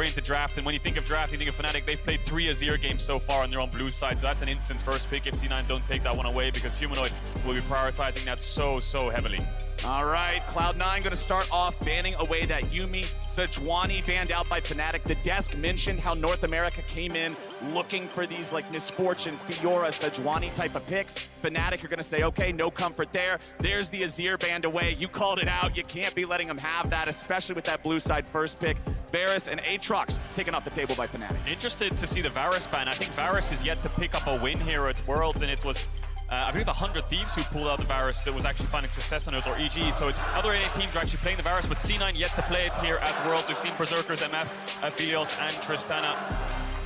we're into draft, and when you think of draft, you think of Fnatic. They've played 3 Azir games so far on their own blue side, so that's an instant first pick if C9 don't take that one away, because Humanoid will be prioritizing that so heavily. All right, Cloud9 going to start off banning away that Yuumi. Sejuani banned out by Fnatic. The desk mentioned how North America came in looking for these like Misfortune, Fiora, Sejuani type of picks. Fnatic are going to say, okay, no comfort there. There's the Azir banned away. You called it out. You can't be letting them have that, especially with that blue side first pick. Varus and Aatrox taken off the table by Fnatic. Interested to see the Varus ban. I think Varus is yet to pick up a win here at Worlds, and it was I believe 100 Thieves who pulled out the Varus that was actually finding success on it, or EG. So it's other NA teams are actually playing the Varus, but C9 yet to play it here at Worlds. We've seen Berserkers, MF, Aphelios, and Tristana.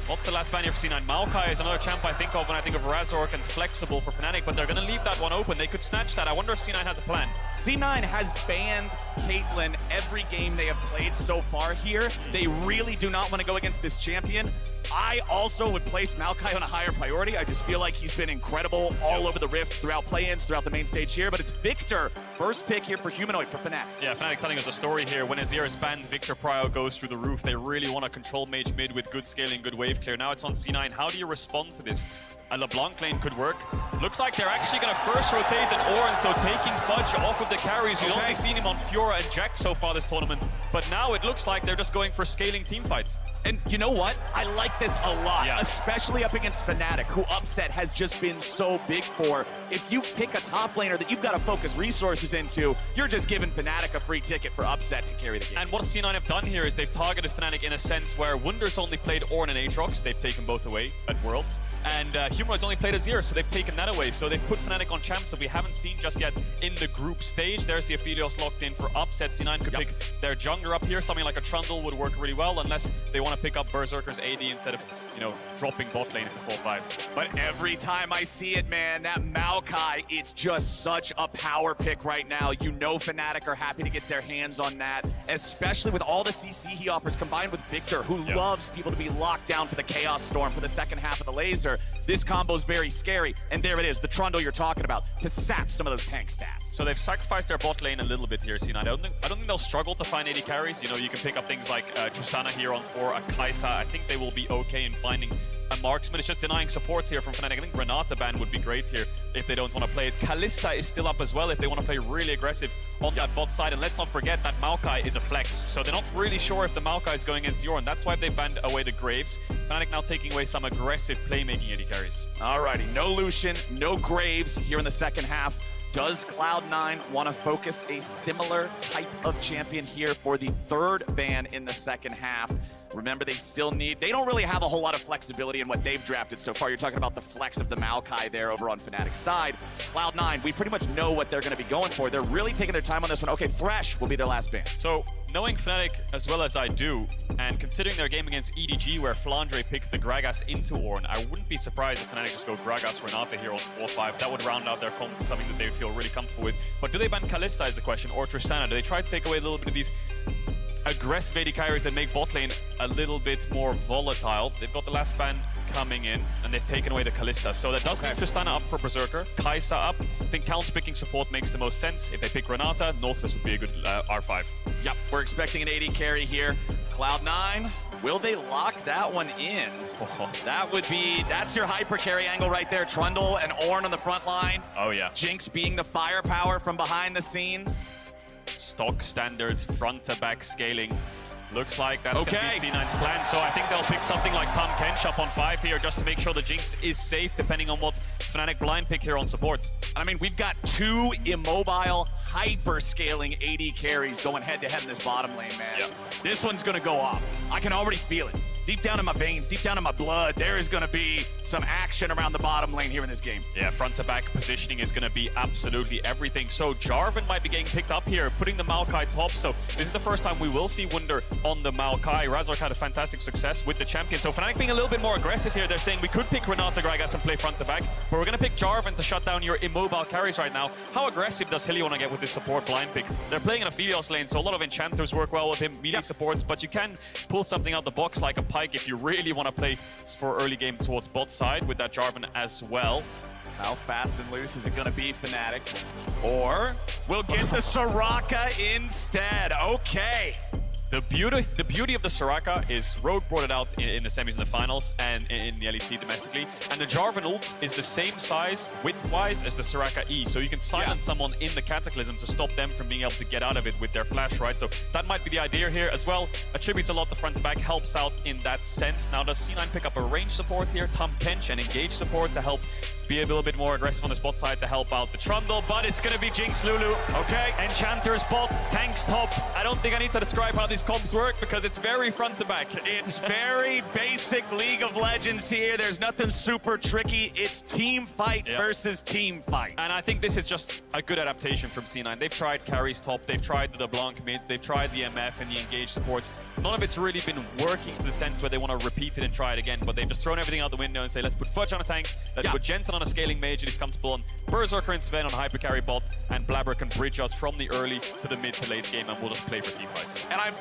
What's the last ban here for C9? Maokai is another champ I think of when I think of Razork and Flexible for Fnatic, but they're going to leave that one open. They could snatch that. I wonder if C9 has a plan. C9 has banned Caitlyn every game they have played so far here. They really do not want to go against this champion. I also would place Maokai on a higher priority. I just feel like he's been incredible all over the Rift, throughout play-ins, throughout the main stage here, but it's Victor, first pick here for Humanoid for Fnatic. Yeah, Fnatic telling us a story here. When Azir is banned, Victor Prio goes through the roof. They really want to control mage mid with good scaling, good wave clear. Now it's on C9. How do you respond to this? A LeBlanc lane could work. Looks like they're actually going to first rotate an Orin, so taking Fudge off of the carries. We've only seen him on Fiora and Jack so far this tournament, but now it looks like they're just going for scaling team fights. And you know what? I like this a lot, especially up against Fnatic, who Upset has just been so big for. If you pick a top laner that you've got to focus resources into, you're just giving Fnatic a free ticket for Upset to carry the game. And what C9 have done here is they've targeted Fnatic in a sense where Wunder's only played Orin and Aatrox. They've taken both away at Worlds. And Humanoid's only played Azir, so they've taken that away. So they've put Fnatic on champs that we haven't seen just yet in the group stage. There's the Aphelios locked in for Upset. C9 could pick their jungler up here. Something like a Trundle would work really well, unless they want to pick up Berserker's AD instead of, you know, dropping bot lane into 4-5. But every time I see it, man, that Maokai, it's just such a power pick right now. You know Fnatic are happy to get their hands on that, especially with all the CC he offers, combined with Victor, who loves people to be locked down for the Chaos Storm for the second half of the laser. This combo's very scary, and there it is, the Trundle you're talking about, to sap some of those tank stats. So they've sacrificed their bot lane a little bit here, C9. I don't think they'll struggle to find AD carries. You know, you can pick up things like Tristana here on 4, a Kai'Sa. I think they will be okay in finding a marksman. It's just denying supports here from Fnatic. I think Renata ban would be great here if they don't want to play it. Kalista is still up as well if they want to play really aggressive on that bot side. And let's not forget that Maokai is a flex, so they're not really sure if the Maokai is going against Yorn. That's why they've banned away the Graves. Fnatic now taking away some aggressive playmaking AD carries. Alrighty, no Lucian, no Graves here in the second half. Does Cloud9 want to focus a similar type of champion here for the third ban in the second half? Remember, they don't really have a whole lot of flexibility in what they've drafted so far. You're talking about the flex of the Maokai there over on Fnatic's side. Cloud9, we pretty much know what they're going to be going for. They're really taking their time on this one. Okay, Thresh will be their last ban. So, knowing Fnatic as well as I do, and considering their game against EDG where Flandre picked the Gragas into Ornn, I wouldn't be surprised if Fnatic just go Gragas Renata here on 4-5. That would round out their comp to something that they would feel really comfortable with. But do they ban Kalista is the question, or Tristana? Do they try to take away a little bit of these aggressive AD carries and make bot lane a little bit more volatile? They've got the last ban coming in, and they've taken away the Kalista. So that does leave Tristana up for Berserker, Kai'Sa up. I think counter-picking support makes the most sense. If they pick Renata, Nautilus would be a good R5. Yep, we're expecting an AD carry here. Cloud9, will they lock that one in? That's your hyper carry angle right there. Trundle and Ornn on the front line. Oh yeah. Jinx being the firepower from behind the scenes. Stock standards, front to back scaling. Looks like that's going to be C9's plan, so I think they'll pick something like Tahm Kench up on 5 here just to make sure the Jinx is safe, depending on what Fnatic blind pick here on support. I mean, we've got 2 immobile, hyper-scaling AD carries going head-to-head in this bottom lane, man. Yep. This one's going to go off. I can already feel it. Deep down in my veins, deep down in my blood, there is going to be some action around the bottom lane here in this game. Yeah, front-to-back positioning is going to be absolutely everything. So Jarvan might be getting picked up here, putting the Maokai top. So this is the first time we will see Wunder on the Maokai. Razork had a fantastic success with the champion. So Fnatic being a little bit more aggressive here. They're saying we could pick Renata Gragas and play front-to-back, but we're going to pick Jarvan to shut down your immobile carries right now. How aggressive does Hilly want to get with this support blind pick? They're playing in a Aphelios lane, so a lot of enchanters work well with him, melee supports, but you can pull something out the box like a Pyke if you really want to play for early game towards bot side with that Jarvan as well. How fast and loose is it going to be, Fnatic? Or we'll get the Soraka instead. Okay. The beauty of the Soraka is Rogue brought it out in the semis and the finals and in the LEC domestically, and the Jarvan ult is the same size width-wise as the Soraka E, so you can silence someone in the Cataclysm to stop them from being able to get out of it with their flash, right? So that might be the idea here as well. Attributes a lot to front to back, helps out in that sense. Now does C9 pick up a range support here, Tom Pinch and engage support to help be a little bit more aggressive on the spot side to help out the Trundle, but it's going to be Jinx Lulu. Okay. Enchanter's bot, tanks top. I don't think I need to describe how these comps work because it's very front to back. It's very basic League of Legends here. There's nothing super tricky. It's team fight versus team fight. And I think this is just a good adaptation from C9. They've tried carries top, they've tried the LeBlanc mids, they've tried the MF and the engage supports. None of it's really been working to the sense where they want to repeat it and try it again, but they've just thrown everything out the window and say, let's put Fudge on a tank, let's put Jensen on a scaling mage, and he's comfortable on Berserker and Sven on a hyper carry bot, and Blabber can bridge us from the early to the mid to late game, and we'll just play for team fights. And I'm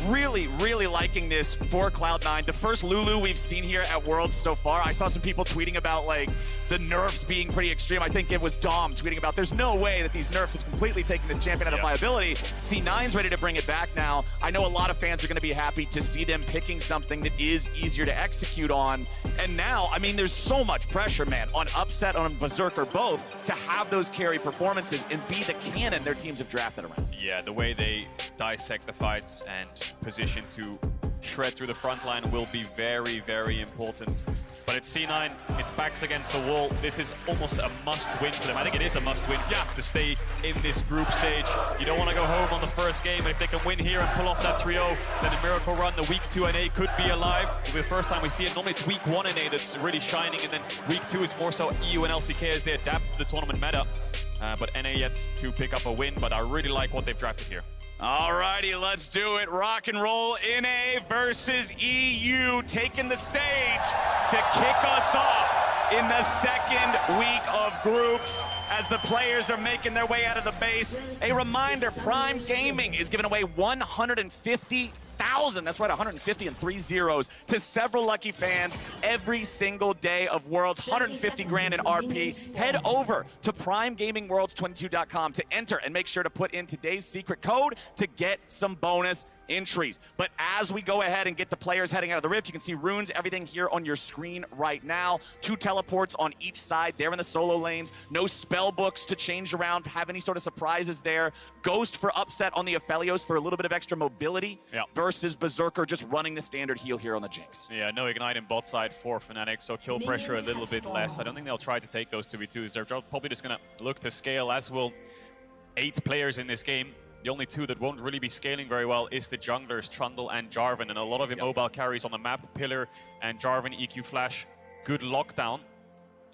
really liking this for Cloud9. The first Lulu we've seen here at Worlds so far. I saw some people tweeting about like the nerfs being pretty extreme. I think it was Dom tweeting about there's no way that these nerfs have completely taken this champion out of viability. C9's ready to bring it back now. I know a lot of fans are going to be happy to see them picking something that is easier to execute on. And now, I mean, there's so much pressure, man, on Upset, on Berserker both, to have those carry performances and be the cannon their teams have drafted around. Yeah, the way they dissect the fights and position to shred through the front line will be very important. But it's C9, it's backs against the wall. This is almost a must-win for them. I think it is a must-win to stay in this group stage. You don't want to go home on the first game, but if they can win here and pull off that 3-0, then the Miracle Run, the week 2 NA could be alive. It'll be the first time we see it. Normally it's week 1 NA that's really shining, and then week 2 is more so EU and LCK as they adapt to the tournament meta. But NA yet to pick up a win, but I really like what they've drafted here. Alrighty, let's do it. Rock and roll. NA versus EU taking the stage to kick us off in the second week of groups as the players are making their way out of the base. A reminder, Prime Gaming is giving away 150,000, that's right, 150 and 3 zeros to several lucky fans every single day of Worlds, 150 grand in RP. Head over to primegamingworlds22.com to enter and make sure to put in today's secret code to get some bonus entries. But as we go ahead and get the players heading out of the rift, you can see runes, everything here on your screen right now. 2 teleports on each side. They're in the solo lanes. No spell books to change around, have any sort of surprises there. Ghost for Upset on the Aphelios for a little bit of extra mobility versus Berserker just running the standard heal here on the Jinx. Yeah, no Ignite in bot side for Fnatic, so kill pressure a little bit less. I don't think they'll try to take those 2v2s. They're probably just going to look to scale, as will 8 players in this game. The only 2 that won't really be scaling very well is the junglers, Trundle and Jarvan, and a lot of immobile carries on the map. Pillar and Jarvan, EQ Flash, good lockdown.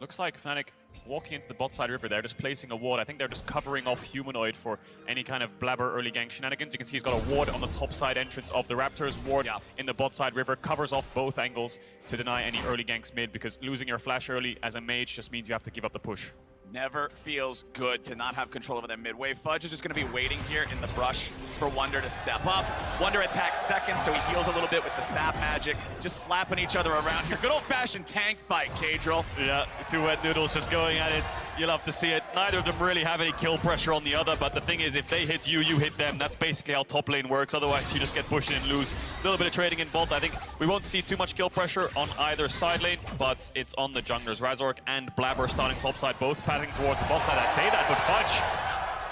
Looks like Fnatic walking into the bot side river. They're just placing a ward. I think they're just covering off Humanoid for any kind of Blabber early gank shenanigans. You can see he's got a ward on the top side entrance of the Raptors. Ward in the bot side river covers off both angles to deny any early ganks mid, because losing your flash early as a mage just means you have to give up the push. Never feels good to not have control over that midway. Fudge is just going to be waiting here in the brush for Wunder to step up. Wunder attacks second, so he heals a little bit with the sap magic. Just slapping each other around here. Good old-fashioned tank fight, Kadril. Yeah, 2 wet noodles just going at it. You'll have to see it. Neither of them really have any kill pressure on the other, but the thing is, if they hit you, you hit them. That's basically how top lane works. Otherwise, you just get pushed in and lose. A little bit of trading in bot. I think we won't see too much kill pressure on either side lane, but it's on the junglers. Razork and Blabber starting top side, both padding towards the bot side. I say that, but Fudge,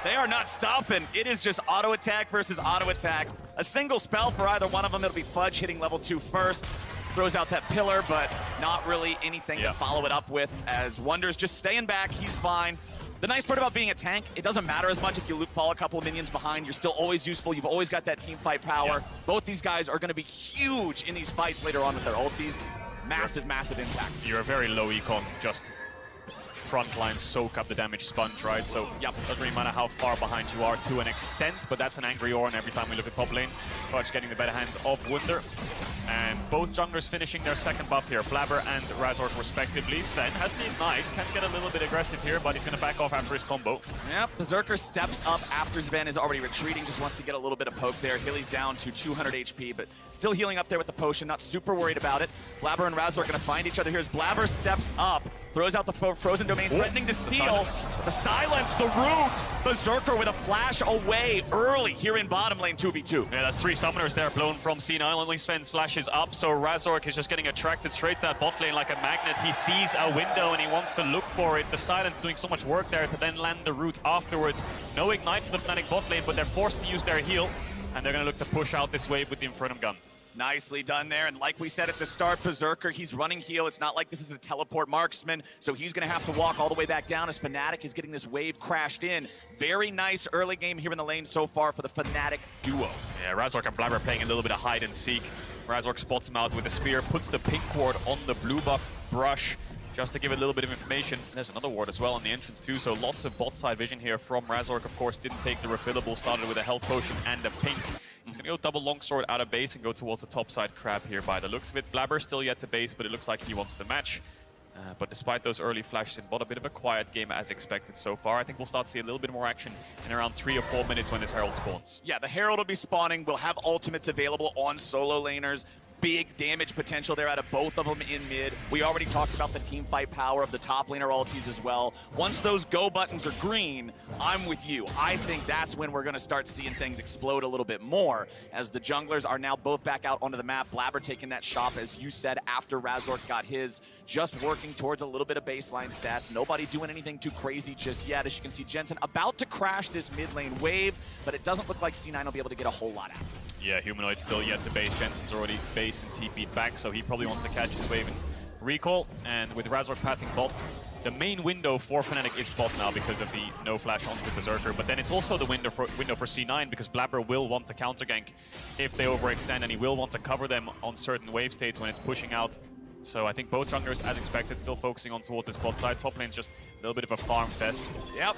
they are not stopping. It is just auto attack versus auto attack. A single spell for either one of them. It'll be Fudge hitting level 2 first. Throws out that pillar, but not really anything to follow it up with, as Wunder's just staying back. He's fine. The nice part about being a tank, it doesn't matter as much if you fall a couple of minions behind. You're still always useful. You've always got that team fight power. Both these guys are going to be huge in these fights later on with their ultis. Massive impact. You're a very low econ, just frontline soak up the damage sponge, right? So doesn't really matter how far behind you are to an extent, but that's an angry Ornn every time we look at top lane. Fudge getting the better hand of Wunder. And both junglers finishing their second buff here, Blabber and Razork respectively. Sven has the Ignite, can get a little bit aggressive here, but he's going to back off after his combo. Yeah, Berserker steps up after Sven is already retreating, just wants to get a little bit of poke there. Hilly's down to 200 HP, but still healing up there with the potion, not super worried about it. Blabber and Razork going to find each other here as Blabber steps up, throws out the frozen domain, threatening to steal. The silence, the root! Berserker with a flash away early here in bottom lane 2v2. Yeah, that's 3 summoners there blown from C9. Only Sven's flash is up, so Razork is just getting attracted straight to that bot lane like a magnet. He sees a window and he wants to look for it. The silence doing so much work there to then land the root afterwards. No Ignite for the Fnatic bot lane, but they're forced to use their heal, and they're going to look to push out this wave with the Infernum gun. Nicely done there, and like we said at the start, Berserker, he's running heal. It's not like this is a teleport marksman, so he's going to have to walk all the way back down as Fnatic is getting this wave crashed in. Very nice early game here in the lane so far for the Fnatic duo. Yeah, Razork and Blabber playing a little bit of hide and seek. Razork spots him out with a spear, puts the pink ward on the blue buff brush, just to give it a little bit of information. There's another ward as well on the entrance too, so lots of bot side vision here from Razork. Of course, didn't take the refillable, started with a health potion and a pink. He's gonna go double longsword out of base and go towards the top side crab here by the looks of it. Blabber still yet to base, but it looks like he wants the match. But despite those early flashes in bot, a bit of a quiet game as expected so far. I think we'll start to see a little bit more action in around 3 or 4 minutes when this Herald spawns. Yeah, the Herald will be spawning. We'll have ultimates available on solo laners. Big damage potential there out of both of them in mid. We already talked about the team fight power of the top laner ultis as well. Once those go buttons are green, I'm with you. I think that's when we're going to start seeing things explode a little bit more, as the junglers are now both back out onto the map. Blabber taking that shop, as you said, after Razork got his, just working towards a little bit of baseline stats. Nobody doing anything too crazy just yet. As you can see, Jensen about to crash this mid lane wave, but it doesn't look like C9 will be able to get a whole lot out. Yeah, Humanoid still yet to base. Jensen's already base and TP'd back, so he probably wants to catch his wave and recall. And with Razork pathing bot, the main window for Fnatic is bot now because of the no flash onto Berserker. But then it's also the window for C9, because Blabber will want to counter gank if they overextend, and he will want to cover them on certain wave states when it's pushing out. So I think both junglers, as expected, still focusing on towards this bot side. Top lane's just a little bit of a farm fest. Yep.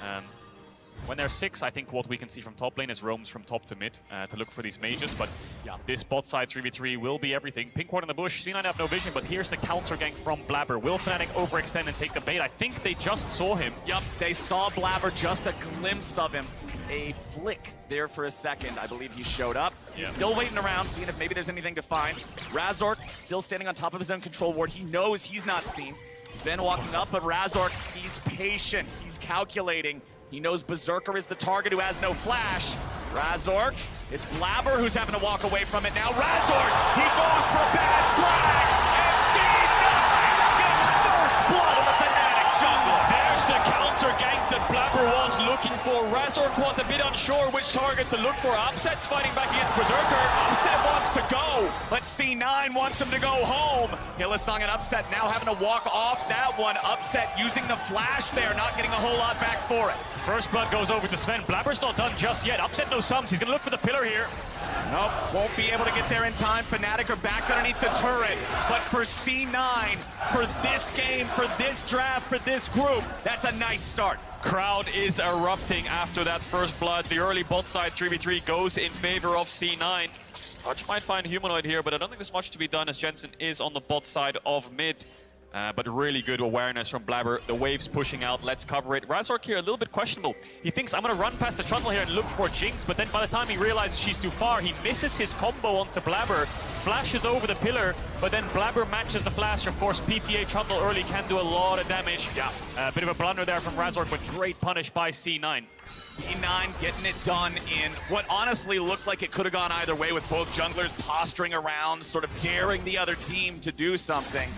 When they're 6, I think what we can see from top lane is roams from top to mid to look for these mages, but yeah, this bot side 3v3 will be everything. Pink ward in the bush, C9 have no vision, but here's the counter gank from Blabber. Will Fnatic overextend and take the bait? I think they just saw him. Yep, they saw Blabber, just a glimpse of him. A flick there for a second. I believe he showed up. He's still waiting around, seeing if maybe there's anything to find. Razork still standing on top of his own control ward. He knows he's not seen. Sven walking up, but Razork, he's patient. He's calculating. He knows Berserker is the target who has no flash. Razork, it's Blabber who's having to walk away from it now. Razork, he goes for bad flag, and D9 gets first blood of the Fnatic jungle. There's the counter gank that Blabber was looking for. Razork was a bit unsure which target to look for. Upset's fighting back against Berserker. Upset wants to go, but C9 wants him to go home. Hylissang and Upset now having to walk off that one. Upset using the flash there, not getting a whole lot back for it. First blood goes over to Sven. Blabber's not done just yet. Upset no sums. He's going to look for the pillar here. Nope, won't be able to get there in time. Fnatic are back underneath the turret. But for C9, for this game, for this draft, for this group, that's a nice start. Crowd is erupting after that first blood. The early bot side 3v3 goes in favor of C9. Arch might find Humanoid here, but I don't think there's much to be done as Jensen is on the bot side of mid. But really good awareness from Blabber. The wave's pushing out. Let's cover it. Razork here a little bit questionable. He thinks, I'm going to run past the Trundle here and look for Jinx, but then by the time he realizes she's too far, he misses his combo onto Blabber, flashes over the pillar, but then Blabber matches the flash. Of course, PTA Trundle early can do a lot of damage. Yeah, a bit of a blunder there from Razork, but great punish by C9. C9 getting it done in what honestly looked like it could have gone either way, with both junglers posturing around, sort of daring the other team to do something.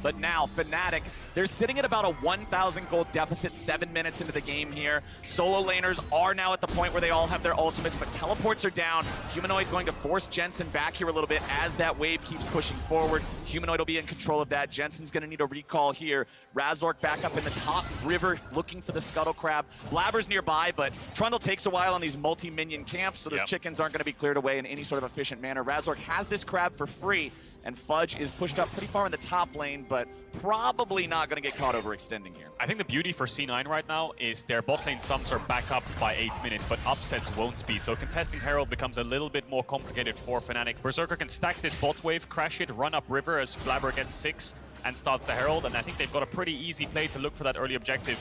But now, Fnatic, they're sitting at about a 1,000 gold deficit 7 minutes into the game here. Solo laners are now at the point where they all have their ultimates, but teleports are down. Humanoid going to force Jensen back here a little bit as that wave keeps pushing forward. Humanoid will be in control of that. Jensen's going to need a recall here. Razork back up in the top river looking for the Scuttle Crab. Blabber's nearby, but Trundle takes a while on these multi-minion camps, so those chickens aren't going to be cleared away in any sort of efficient manner. Razork has this crab for free, and Fudge is pushed up pretty far in the top lane, but probably not not going to get caught overextending here. I think the beauty for C9 right now is their bot lane sums are back up by 8 minutes, but upsets won't be. So contesting Herald becomes a little bit more complicated for Fnatic. Berserker can stack this bot wave, crash it, run up river as Blabber gets 6 and starts the Herald, and I think they've got a pretty easy play to look for that early objective.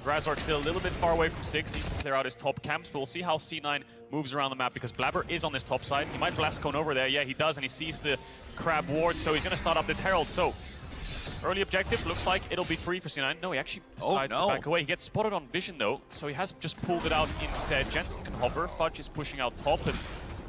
Razork still a little bit far away from 6, needs to clear out his top camps, but we'll see how C9 moves around the map because Blabber is on this top side. He might blast cone over there, yeah he does, and he sees the crab ward, so he's going to start up this Herald. So early objective looks like it'll be free for C9. No, he actually decides to back away. He gets spotted on vision though, so he has just pulled it out instead. Jensen can hover, Fudge is pushing out top, and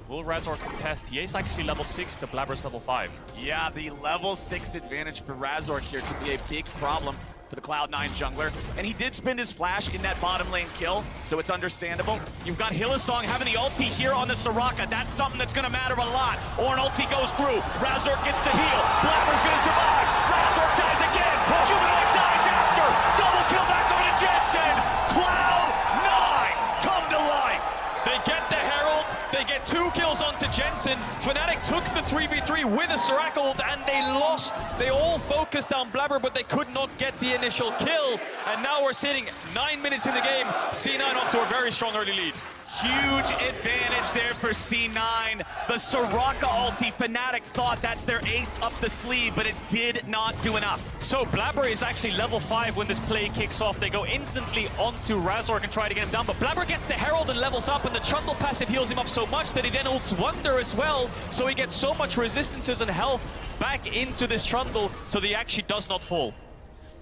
will Razork contest? He is actually level 6 to Blabber's level 5. Yeah, the level 6 advantage for Razork here could be a big problem for the Cloud9 jungler. And he did spend his flash in that bottom lane kill, so it's understandable. You've got Hillsong having the ulti here on the Soraka. That's something that's gonna matter a lot. Ornn ulti goes through. Razork gets the heal. Blabber's gonna survive. Razork dies again. Humanoid dies after. Double kill back over to Jensen. Cloud9 come to life. They get the Herald, they get 2 kills onto Jensen. Fnatic took the 3v3 with a Soraka ult and they lost. They all focused on Blabber, but they could not get the initial kill. And now we're sitting 9 minutes in the game. C9 off to a very strong early lead. Huge advantage there for C9. The Soraka ulti, Fnatic thought that's their ace up the sleeve, but it did not do enough. So Blabber is actually level 5 when this play kicks off. They go instantly onto Razork and try to get him down, but Blabber gets the Herald and levels up, and the Trundle passive heals him up so much that he then ults Wonder as well, so he gets so much resistances and health back into this Trundle, so that he actually does not fall.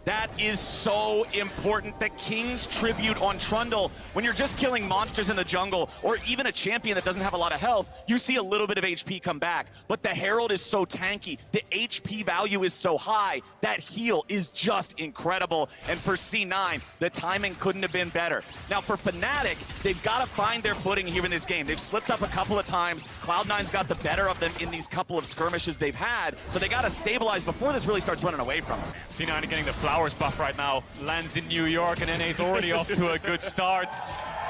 That is so important. The King's Tribute on Trundle. When you're just killing monsters in the jungle, or even a champion that doesn't have a lot of health, you see a little bit of HP come back. But the Herald is so tanky. The HP value is so high. That heal is just incredible. And for C9, the timing couldn't have been better. Now for Fnatic, they've got to find their footing here in this game. They've slipped up a couple of times. Cloud9's got the better of them in these couple of skirmishes they've had. So they got to stabilize before this really starts running away from them. C9 getting the Flowers buff right now, lands in New York, and NA's already off to a good start.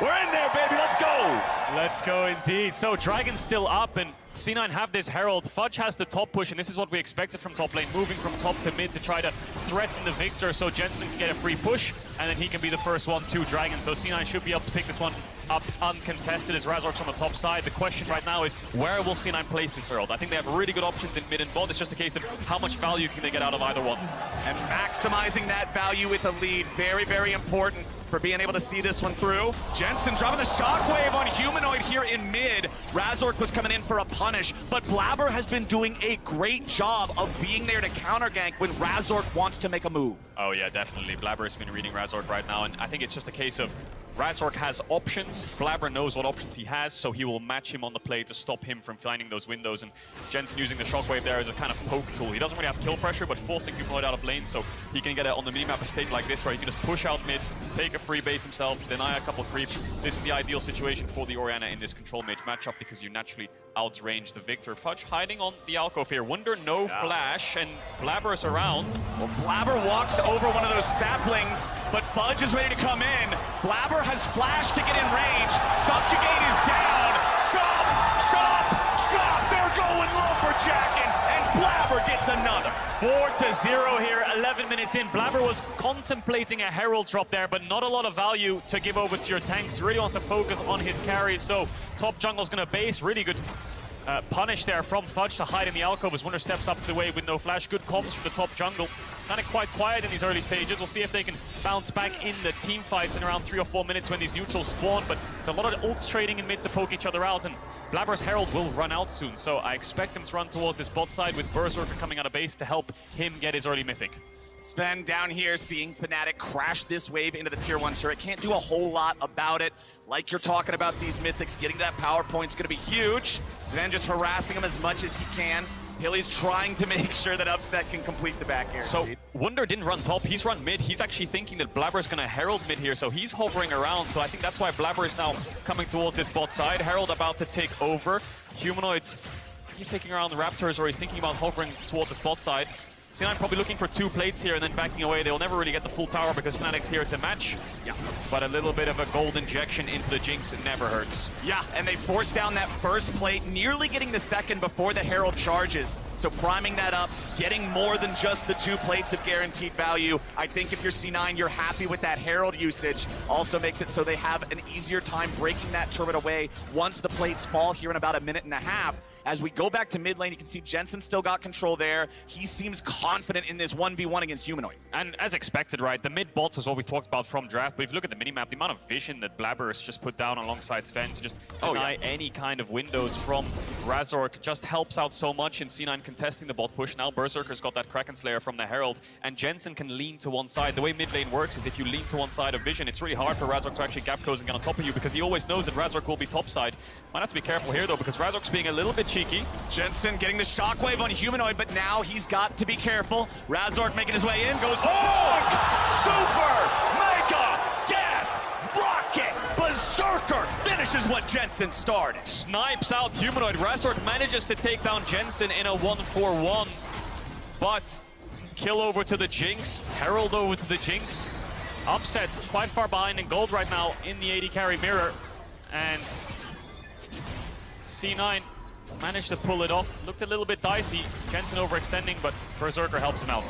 We're in there, baby, let's go! Let's go indeed. So Dragon's still up, and C9 have this Herald. Fudge has the top push, and this is what we expected from top lane, moving from top to mid to try to threaten the Victor so Jensen can get a free push, and then he can be the first one to Dragon. So C9 should be able to pick this one up uncontested as Razork's on the top side. The question right now is, where will C9 place this Herald? I think they have really good options in mid and bot. It's just a case of how much value can they get out of either one. And maximizing that value with a lead, very, very important for being able to see this one through. Jensen dropping the shockwave on Humanoid here in mid. Razork was coming in for a punish, but Blabber has been doing a great job of being there to counter gank when Razork wants to make a move. Oh yeah, definitely. Blabber has been reading Razork right now, and I think it's just a case of Razork has options. Blabber knows what options he has, so he will match him on the play to stop him from finding those windows. And Jensen using the shockwave there as a kind of poke tool. He doesn't really have kill pressure, but forcing Humanoid out of lane, so he can get it on the minimap a stage like this where he can just push out mid, take a free base himself, deny a couple creeps. This is the ideal situation for the Orianna in this control mage matchup because you naturally outrange the Victor. Fudge hiding on the alcove here. Wonder no flash, and Blabber is around. Well, Blabber walks over one of those saplings, but Fudge is ready to come in. Blabber has flash to get in range. Subjugate is down. Chop, chop, chop. They're going lumberjacking, and Blabber gets another. 4-0 here, 11 minutes in. Blabber was contemplating a Herald drop there, but not a lot of value to give over to your tanks. He really wants to focus on his carries, so top jungle's gonna base. Really good punish there from Fudge to hide in the alcove as Wonder steps up the wave with no flash. Good comms from the top jungle. Kind of quite quiet in these early stages. We'll see if they can bounce back in the team fights in around 3 or 4 minutes when these neutrals spawn, but it's a lot of ults trading in mid to poke each other out, and Blabber's Herald will run out soon, so I expect him to run towards his bot side with Berserker coming out of base to help him get his early mythic. Sven down here seeing Fnatic crash this wave into the tier 1 turret. Can't do a whole lot about it. Like you're talking about these mythics, getting that power point's gonna be huge. Sven just harassing him as much as he can. Hilly's trying to make sure that Upset can complete the back air. So Wonder didn't run top, he's run mid. He's actually thinking that Blabber's gonna Herald mid here, so he's hovering around. So I think that's why Blabber is now coming towards his bot side. Herald about to take over. Humanoids, he's taking around the Raptors, or he's thinking about hovering towards his bot side. C9 probably looking for 2 plates here and then backing away. They'll never really get the full tower because Fnatic's here to match. Yeah. But a little bit of a gold injection into the Jinx never hurts. Yeah, and they force down that first plate, nearly getting the second before the Herald charges. So priming that up, getting more than just the 2 plates of guaranteed value. I think if you're C9, you're happy with that Herald usage. Also makes it so they have an easier time breaking that turret away once the plates fall here in about a minute and a half. As we go back to mid lane, you can see Jensen still got control there. He seems confident in this 1v1 against Humanoid. And as expected, right, the mid bots was what we talked about from draft, but if you look at the minimap, the amount of vision that Blabber has just put down alongside Sven to just deny any kind of windows from Razork just helps out so much in C9 contesting the bot push. Now Berserker's got that Kraken Slayer from the Herald, and Jensen can lean to one side. The way mid lane works is if you lean to one side of vision, it's really hard for Razork to actually gap close and get on top of you because he always knows that Razork will be top side. Might have to be careful here though, because Razork's being a little bit cheeky. Jensen getting the shockwave on Humanoid, but now he's got to be careful. Razork making his way in, goes Super Mega Death Rocket Berserker finishes what Jensen started. Snipes out Humanoid. Razork manages to take down Jensen in a 1-4-1, but kill over to the Jinx, Herald over to the Jinx. Upset quite far behind in gold right now in the AD carry mirror, and C9 managed to pull it off. Looked a little bit dicey. Jensen overextending, but Berserker helps him out.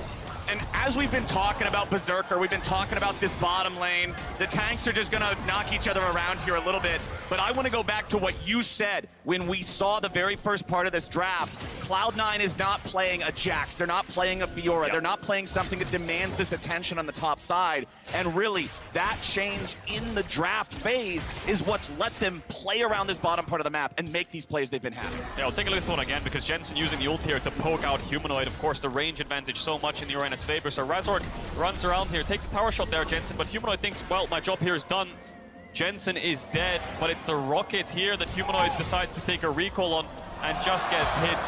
And as we've been talking about Berserker, we've been talking about this bottom lane. The tanks are just gonna knock each other around here a little bit. But I want to go back to what you said when we saw the very first part of this draft. Cloud9 is not playing a Jax. They're not playing a Fiora. They're not playing something that demands this attention on the top side. And really, that change in the draft phase is what's let them play around this bottom part of the map and make these plays they've been having. Yeah, we'll take a look at this one again because Jensen using the ult here to poke out Humanoid. Of course, the range advantage so much in the Uranus favor. So Razork runs around here, takes a tower shot there, Jensen, but Humanoid thinks, well, my job here is done. Jensen is dead, but it's the rocket here that Humanoid decides to take a recall on and just gets hit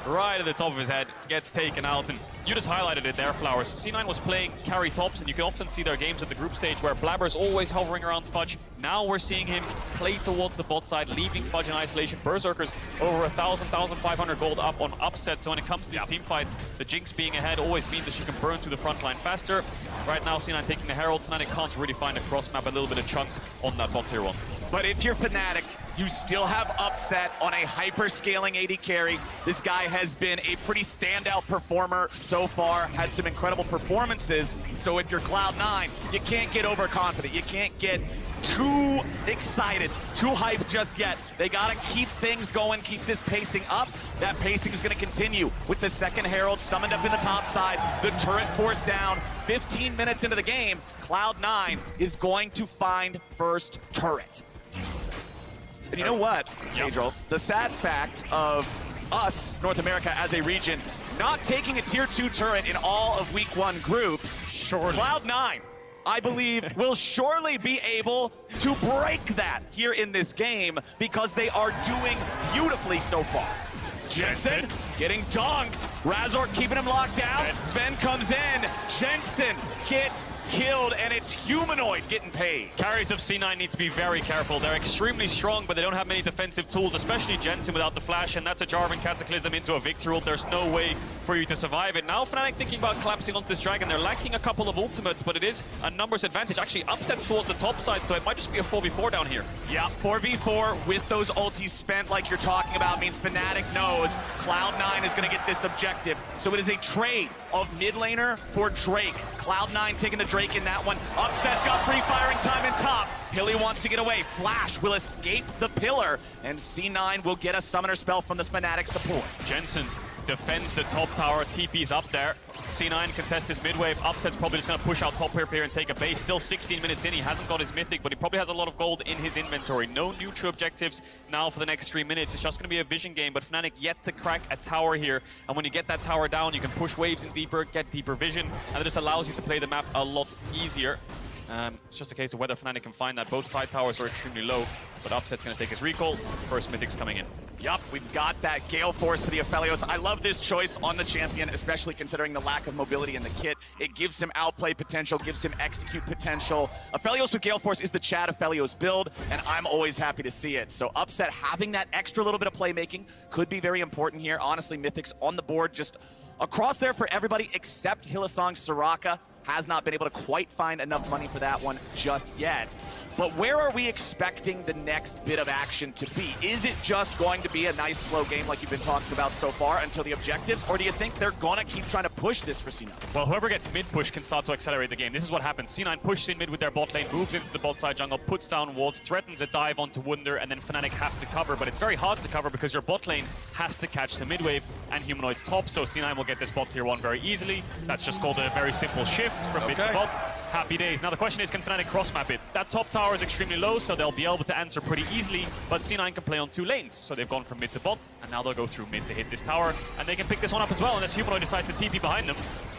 right at the top of his head, gets taken out. And you just highlighted it there, Flowers. C9 was playing carry tops, and you can often see their games at the group stage where Blabber's always hovering around Fudge. Now we're seeing him play towards the bot side, leaving Fudge in isolation. Berserker's over 1,000, 1,500 gold up on Upset, so when it comes to these team fights, the Jinx being ahead always means that she can burn through the front line faster. Right now, C9 taking the Herald. Fnatic can't really find a cross map, a little bit of chunk on that bot tier 1. But if you're Fnatic, you still have Upset on a hyper-scaling AD carry. This guy has been a pretty standout performer so far, had some incredible performances. So if you're Cloud9, you can't get overconfident. You can't get too excited, too hyped just yet. They gotta keep things going, keep this pacing up. That pacing is gonna continue with the second Herald summoned up in the top side, the turret forced down. 15 minutes into the game, Cloud9 is going to find first turret. And you know what, Adriel? The sad fact of us, North America, as a region, not taking a tier 2 turret in all of week 1 groups, Cloud9, I believe, will surely be able to break that here in this game because they are doing beautifully so far. Jensen getting dunked. Razork keeping him locked down. Sven comes in. Jensen gets killed, and it's Humanoid getting paid. Carries of C9 need to be very careful. They're extremely strong, but they don't have many defensive tools, especially Jensen without the flash, and that's a Jarvan Cataclysm into a Victor ult. There's no way for you to survive it. Now Fnatic thinking about collapsing onto this Dragon. They're lacking a couple of ultimates, but it is a numbers advantage. Actually, Upsets towards the top side, so it might just be a 4v4 down here. Yeah, 4v4 with those ultis spent like you're talking about means Fnatic knows Cloud9 is going to get this objective. So it is a trade of mid laner for Drake. Cloud9 taking the Drake in that one. Upset's got free firing time in top. Hilly wants to get away. Flash will escape the pillar, and C9 will get a summoner spell from this Fnatic support. Jensen defends the top tower. TP's up there. C9 contests his mid wave. Upset's probably just going to push out top here and take a base. Still 16 minutes in. He hasn't got his mythic, but he probably has a lot of gold in his inventory. No new true objectives now for the next 3 minutes. It's just going to be a vision game, but Fnatic yet to crack a tower here. And when you get that tower down, you can push waves in deeper, get deeper vision, and it just allows you to play the map a lot easier. It's just a case of whether Fnatic can find that. Both side towers are extremely low, but Upset's going to take his recall. First mythic's coming in. Yup, we've got that Gale Force for the Aphelios. I love this choice on the champion, especially considering the lack of mobility in the kit. It gives him outplay potential, gives him execute potential. Aphelios with Gale Force is the Chad Aphelios build, and I'm always happy to see it. So Upset having that extra little bit of playmaking could be very important here. Honestly, Mythics on the board just across there for everybody except Hylissang. Soraka has not been able to quite find enough money for that one just yet. But where are we expecting the next bit of action to be? Is it just going to be a nice slow game like you've been talking about so far until the objectives, or do you think they're gonna keep trying to push this for C9? Well, whoever gets mid push can start to accelerate the game. This is what happens. C9 pushes in mid with their bot lane, moves into the bot side jungle, puts down wards, threatens a dive onto Wunder, and then Fnatic have to cover. But it's very hard to cover because your bot lane has to catch the mid wave and Humanoid's top, so C9 will get this bot tier 1 very easily. That's just called a very simple shift from mid to bot. Happy days. Now the question is, can Fnatic cross-map it? That top tower is extremely low, so they'll be able to answer pretty easily, but C9 can play on 2 lanes. So they've gone from mid to bot, and now they'll go through mid to hit this tower, and they can pick this one up as well, unless Humanoid decides to TP behind them.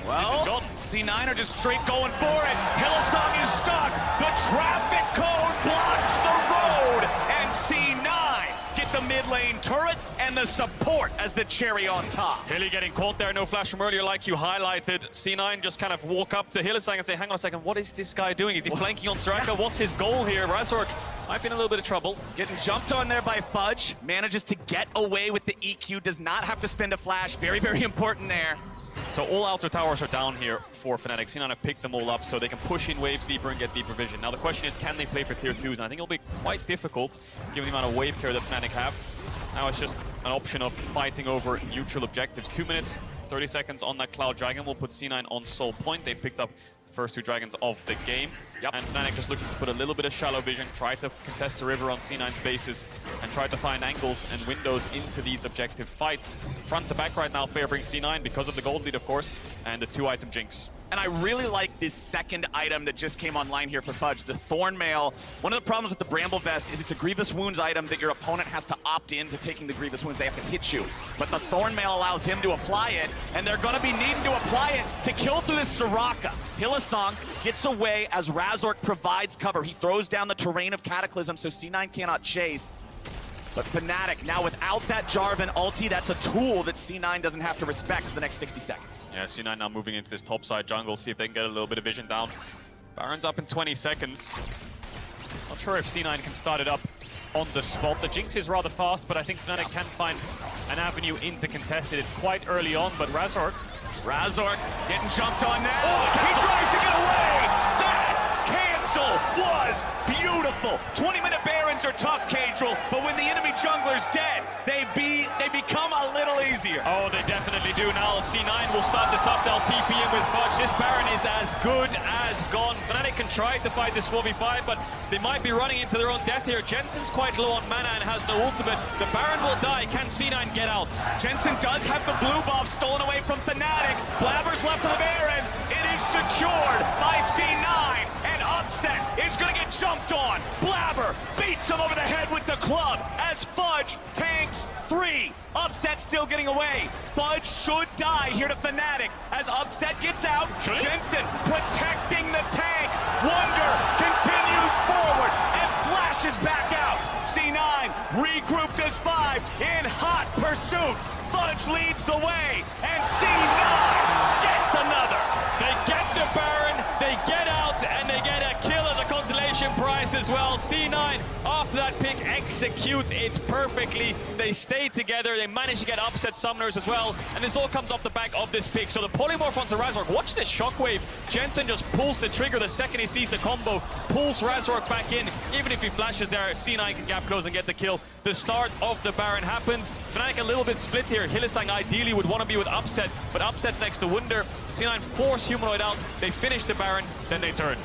Well, C9 are just straight going for it. Hylissang is stuck. The traffic cone blocks the road, and C9 get the mid lane turret and the support as the cherry on top. Hilly getting caught there, no flash from earlier like you highlighted. C9 just kind of walk up to Hylissang and say, hang on a second, what is this guy doing? Is he flanking on Soraka? What's his goal here? Razork might be in a little bit of trouble. Getting jumped on there by Fudge, manages to get away with the EQ, does not have to spend a flash. Very, very important there. So all outer towers are down here for Fnatic. C9 have picked them all up so they can push in waves deeper and get deeper vision. Now the question is, can they play for tier 2s? And I think it'll be quite difficult given the amount of wave care that Fnatic have. Now it's just an option of fighting over neutral objectives. 2 minutes, 30 seconds on that Cloud Dragon will put C9 on Soul Point. They picked up the first 2 dragons of the game. And Fnatic just looking to put a little bit of shallow vision, try to contest the river on C9's bases, and try to find angles and windows into these objective fights. Front to back right now favoring C9 because of the gold lead, of course, and the 2-item Jinx. And I really like this second item that just came online here for Fudge, the Thorn Mail. One of the problems with the Bramble Vest is it's a Grievous Wounds item that your opponent has to opt in to taking the Grievous Wounds. They have to hit you. But the Thorn Mail allows him to apply it, and they're gonna be needing to apply it to kill through this Soraka. Hylissang gets away as Razork provides cover. He throws down the Terrain of Cataclysm so C9 cannot chase. But Fnatic, now without that Jarvan ulti, that's a tool that C9 doesn't have to respect for the next 60 seconds. Yeah, C9 now moving into this top side jungle, see if they can get a little bit of vision down. Baron's up in 20 seconds. Not sure if C9 can start it up on the spot. The Jinx is rather fast, but I think Fnatic can find an avenue into contested. It's quite early on, but Razork getting jumped on now. He tries to get away. That cancel was beautiful. 20-minute Barons are tough, Cadril, but when the enemy jungler's dead, they become a little easier. Oh, they definitely do. Now C9 will start this up. They'll TP in with Fudge. This Baron is as good as gone. Fnatic can try to fight this 4v5, but they might be running into their own death here. Jensen's quite low on mana and has no ultimate. The Baron will die. Can C9 get out? Jensen does have the blue buff stolen away from Fnatic. Blabber's left on the Baron. It is secured by C9, and Upset is going to get jumped on. Blabber beats him over the head with the club as Fudge tanks 3. Upset still getting away. Fudge should die here to Fnatic as Upset gets out. Jensen protecting the tank. Wunder continues forward and flashes back out. C9 regrouped as 5 in hot pursuit. Fudge leads the way, and C9 gets another. They get the Baron, they get out, and they get a kill as a consolation prize as well. C9, after that pick, execute it perfectly. They stay together, they manage to get Upset summoners as well, and this all comes off the back of this pick. So the polymorph onto Razork, watch this shockwave. Jensen just pulls the trigger the second he sees the combo, pulls Razork back in. Even if he flashes there, C9 can gap close and get the kill. The start of the Baron happens. Fnatic a little bit split here. Hylissang ideally would want to be with Upset, but Upset's next to Wunder. C9 force Humanoid out, they finish the Baron, then they turn.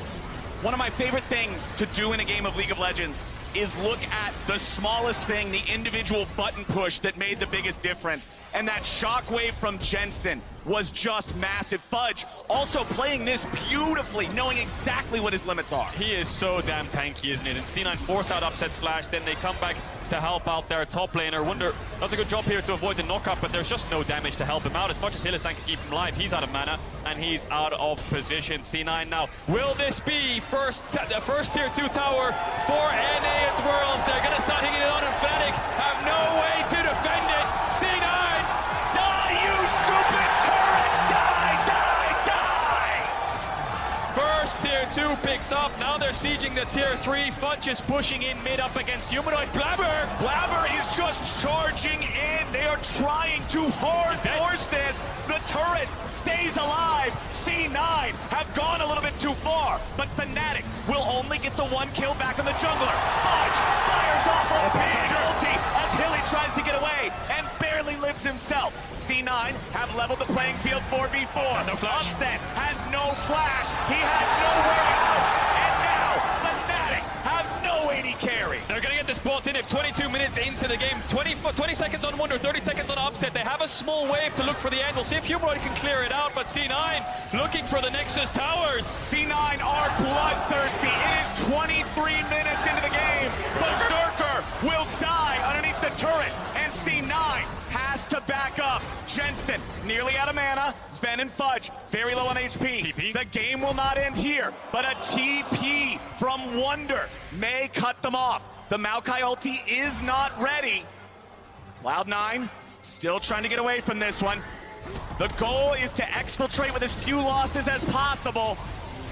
One of my favorite things to do in a game of League of Legends is look at the smallest thing, the individual button push that made the biggest difference. And that shockwave from Jensen was just massive. Fudge also playing this beautifully, knowing exactly what his limits are. He is so damn tanky, isn't it? And C9 force out Upset's flash, then they come back to help out their top laner. Wunder does a good job here to avoid the knockup, but there's just no damage to help him out. As much as Hylissang can keep him alive, he's out of mana, and he's out of position. C9 now. Will this be the first tier 2 tower for NA at Worlds? They're going to start hitting it on, and Fnatic have no way to defend it. C9! Die, you stupid turret! Die, die, die! First tier 2 picked up. Now they're sieging the tier 3. Fudge is pushing in mid up against Humanoid. Blabber is just charging in. They are trying to hard force this. The turret stays alive. C9 have gone a little bit too far, but Fnatic will only get the 1 kill back on the jungler. Fudge fires off a big ulti as Hilly tries to get away and barely lives himself. C9 have leveled the playing field 4v4. No flash. Upset has no flash. He has nowhere out. And now Fnatic have no AD carry. They're gonna get this bot in it 22 minutes into the game. 20 seconds on Wonder, 30 seconds on Upset. They have a small wave to look for the angle. See if Humanoid can clear it out, but C9 looking for the Nexus towers. C9 are bloodthirsty. It is 23 minutes into the game. Berserker will die underneath the turret, and C9 has to back up. Jensen nearly out of mana. Sven and Fudge very low on HP. TP. The game will not end here, but a TP from Wonder may cut them off. The Maokai ulti is not ready. Cloud9 still trying to get away from this one. The goal is to exfiltrate with as few losses as possible.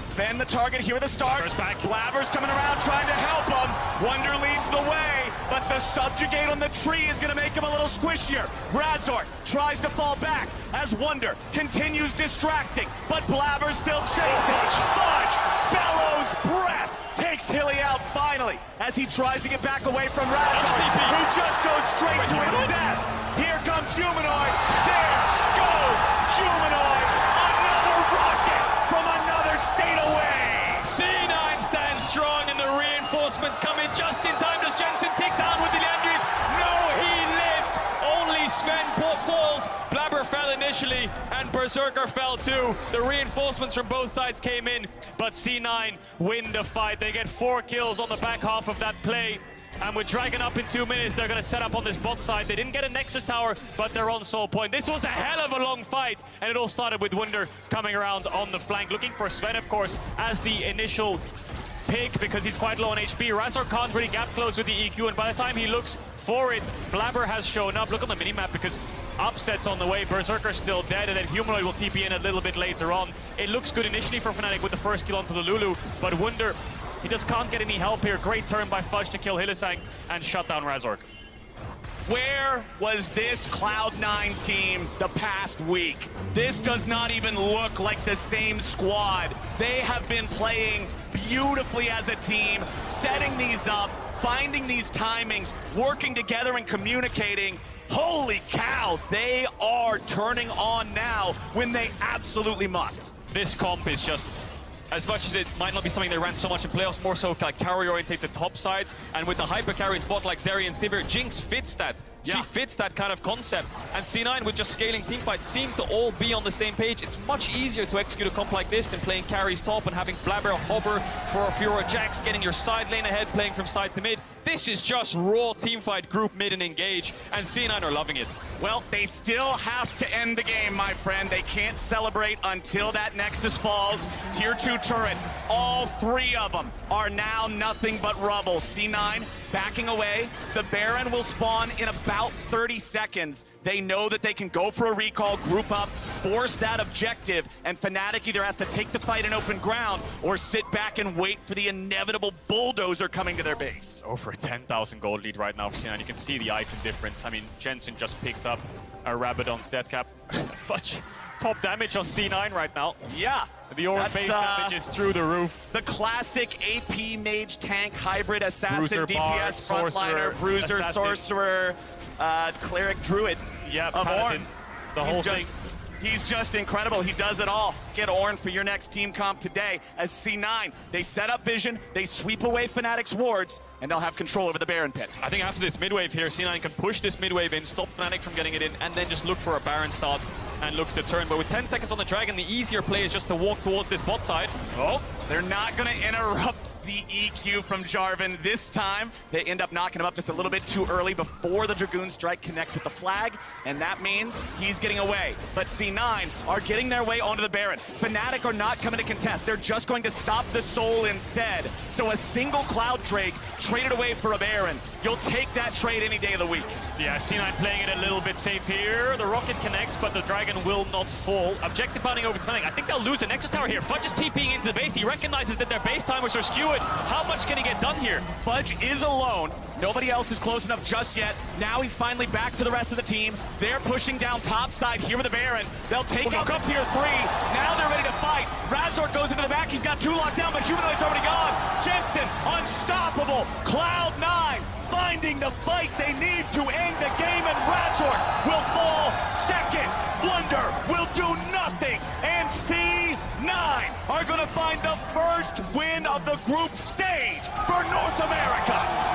Sven the target here at the start. Blabber's back. Blabber's coming around trying to help him. Wonder leads the way, but the subjugate on the tree is going to make him a little squishier. Razork tries to fall back as Wonder continues distracting, but Blabber's still chasing. Fudge bellows breath, takes Hilly out finally as he tries to get back away from Razork, who just goes straight to his death. Here comes Humanoid. There goes Humanoid. Another rocket from another state away. C9 stands strong and the reinforcements come in just in time. Does Jensen take down with the Leandries? No, he lived. Only Sven falls. Blabber fell initially and Berserker fell too. The reinforcements from both sides came in, but C9 win the fight. They get 4 kills on the back half of that play. And with Dragon up in 2 minutes, they're going to set up on this bot side. They didn't get a Nexus tower, but they're on soul point. This was a hell of a long fight, and it all started with Wonder coming around on the flank, looking for Sven, of course, as the initial pick, because he's quite low on HP. Razor can't really gap close with the EQ, and by the time he looks for it, Blabber has shown up. Look on the minimap, because Upset's on the way, Berserker's still dead, and then Humanoid will TP in a little bit later on. It looks good initially for Fnatic with the first kill onto the Lulu, but Wonder, he just can't get any help here. Great turn by Fudge to kill Hylissang and shut down Razork. Where was this Cloud9 team the past week? This does not even look like the same squad. They have been playing beautifully as a team, setting these up, finding these timings, working together and communicating. Holy cow, they are turning on now when they absolutely must. This comp is just, as much as it might not be something they ran so much in playoffs, more so like carry-orientated top sides, and with the hyper-carry spot like Zeri and Sivir, Jinx fits that. Yeah. She fits that kind of concept, and C9 with just scaling teamfights seem to all be on the same page. It's much easier to execute a comp like this than playing carries top and having Blabber hover for a Furor Jax, getting your side lane ahead, playing from side to mid. This is just raw teamfight, group mid and engage, and C9 are loving it. Well, they still have to end the game, my friend. They can't celebrate until that Nexus falls. Tier 2 turret, all 3 of them are now nothing but rubble. C9 backing away. The Baron will spawn in about 30 seconds. They know that they can go for a recall, group up, force that objective, and Fnatic either has to take the fight in open ground or sit back and wait for the inevitable bulldozer coming to their base. Over a 10,000 gold lead right now for C9. You can see the item difference. I mean, Jensen just picked up a Rabadon's death cap. Fudge, top damage on C9 right now. Yeah. The Orb base damage is through the roof. The classic AP mage tank hybrid assassin, Bruiser, DPS Bard, frontliner, Sorcerer, bruiser, Assassin. sorcerer, cleric, druid. Yeah, of Paladin. Ornn. The whole thing. He's just incredible. He does it all. Get Ornn for your next team comp today as C9. They set up vision, they sweep away Fnatic's wards, and they'll have control over the Baron pit. I think after this mid-wave here, C9 can push this mid-wave in, stop Fnatic from getting it in, and then just look for a Baron start and look to turn. But with 10 seconds on the Dragon, the easier play is just to walk towards this bot side. Oh, they're not going to interrupt the EQ from Jarvan. This time, they end up knocking him up just a little bit too early before the Dragoon Strike connects with the flag, and that means he's getting away. But C9 are getting their way onto the Baron. Fnatic are not coming to contest. They're just going to stop the Soul instead. So a single Cloud Drake traded away for a Baron. You'll take that trade any day of the week. Yeah, C9 playing it a little bit safe here. The rocket connects, but the dragon will not fall. Objective bounding over to Fnatic. I think they'll lose the Nexus Tower here. Fudge is TPing into the base. He recognizes that their base timers are skewed. How much can he get done here? Fudge is alone. Nobody else is close enough just yet. Now he's finally back to the rest of the team. They're pushing down top side here with the Baron. They'll take out the tier 3. Now they're ready to fight. Razork goes into the back. He's got 2 locked down, but Humanoid's already gone. Jensen, unstoppable. Cloud9 finding the fight they need to end the game, and Razork will fall second. Blunder will do nothing, and C9 are going to find the first win of the group stage for North America.